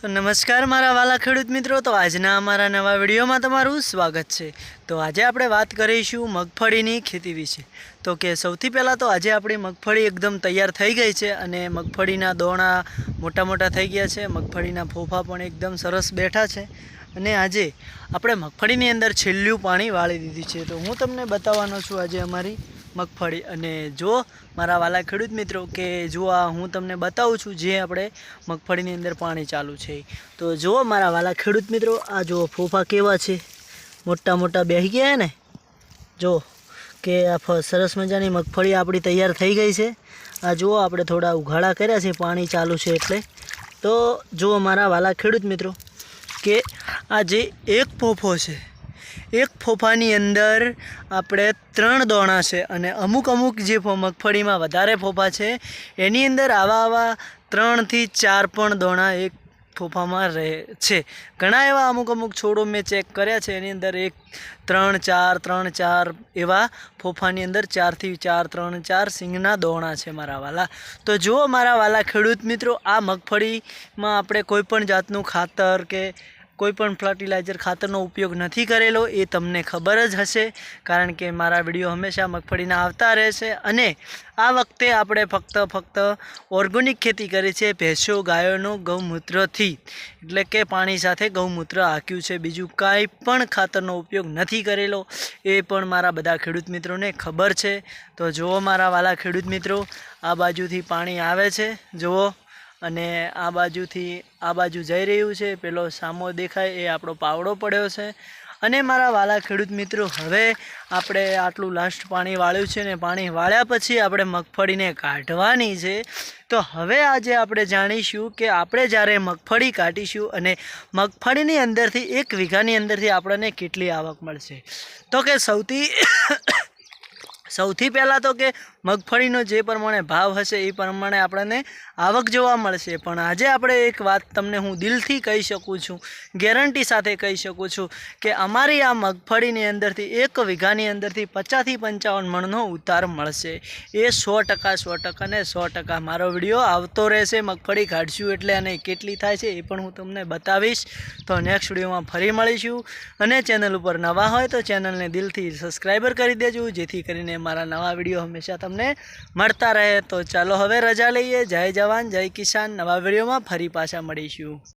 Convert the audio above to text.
तो नमस्कार मारा वाला खेडूत मित्रों। तो आजना अमारा नवा विडियो में तमारुं स्वागत है। तो आज आपणे बात करीशुं मगफळीनी खेती विषे। तो कि सौथी पहला तो आज आपणी मगफળી एकदम तैयार थई गई है अने मगफळीना दोणा मोटा मोटा थई गया है। मगफळीना फोफा पण एकदम सरस बैठा है अने आजे आपणे मगफळीनी अंदर छेल्लुं पाणी वाળી दीधुं छे। तो हूँ तमने बताववानो छुं आजे अमारी मगफળી। अने जो मारा वाला खेडूत मित्रों के जो आ हूँ तमने बताऊँ छूँ जे आपणे मगफळीनी अंदर पाणी चालू है। तो जो मारा वाला खेडूत मित्रों आ जो फोफा केवा छे मोटा मोटा बेही गया है ने, जो के आ सरस मजानी मगफળી आपणी तैयार थई गई है। आ जो आपणे थोड़ा उघाड़ा कर्या छे पाणी चालू है एटले। तो जो मारा वाला खेडूत मित्रों के आज एक फोफो है, एक फोफानी अंदर आपणे 3 दोणा है अने अमुक अमुक जे मगफળી में वधारे फोफा है एनी अंदर आवा आवा 3 થી 4 पण दोणा एक फोफा में रहे छे। घणा एवा अमुक अमुक छोड़ो मैं चेक कर्या छे एनी अंदर 3-4 एवा फोफानी अंदर 4 થી 4 3-4 सींगना दोणा छे मारा वाला। तो जो मारा वाला खेडूत मित्रों आ मगफળી में आपणे कोईपण जातनुं खातर के कोईपण फर्टिलाइजर खातरनो उपयोग नहीं करेलो ए तमने खबर ज हशे, कारण के मारा विडियो हमेशा मगफळीना आवता रहेशे। अने आ वखते आपणे फक्त ऑर्गेनिक खेती करी छे भैंसो गायोनो गौमूत्रथी, एटले के पाणी साथे गौमूत्र हाक्युं छे, बीजुं कांई पण खातरनो उपयोग नहीं करेलो ए पण मारा बधा खेडूत मित्रोने खबर छे। तो जुओ मारा वाला खेडूत मित्रों आ बाजुथी पाणी आवे छे जुओ, अने आ बाजू जई रह्युं छे। पेलो सामो देखाय ए आपणो पावड़ो पड्यो छे। अने मारा वाला खेडूत मित्रों हवे आपणे आटलुं लास्ट पाणी वाळ्युं छे ने पाणी वाळ्या पछी आपणे मगफळीने काढवानी छे। तो हवे आजे आपणे जाणीशुं के आपणे ज्यारे मगफળી काढीशुं अने मगफળીની अंदरथी 1 વીઘાની अंदरथी आपणे केटली आवक मळशे। तो के सौथी पहला तो कि मगफळीनो जे प्रमाणे भाव हशे ए प्रमाणे आपणे आवक जोवा मळशे। पण आजे आपणे एक बात तमने हूँ दिलथी कही शकूँ छूँ, गेरंटी साथे कही शकूँ छूँ कि अमारी आ मगफળીनी अंदरथी 1 વીઘાની अंदरथी 50 થી 55 मणनो उतार मळशे। ए 100% ने 100% मारो विडियो आवतो रहेशे। मगफળી काढशुं एटले अने केटली थाय छे ए पण हूँ तमने बतावीश। तो नेक्स्ट विडियो में फरी मळीशुं। अने चेनल पर नवा होय तो चेनल ने दिलथी सब्सक्राइबर करी देजो, जेथी करीने मारा नवा विडियो हमेशा तमने मळता रहे। तो चालो हवे रजा लईए। जय जवान जय किसान। नवा विडियो में फरी पाछा मळीशुं।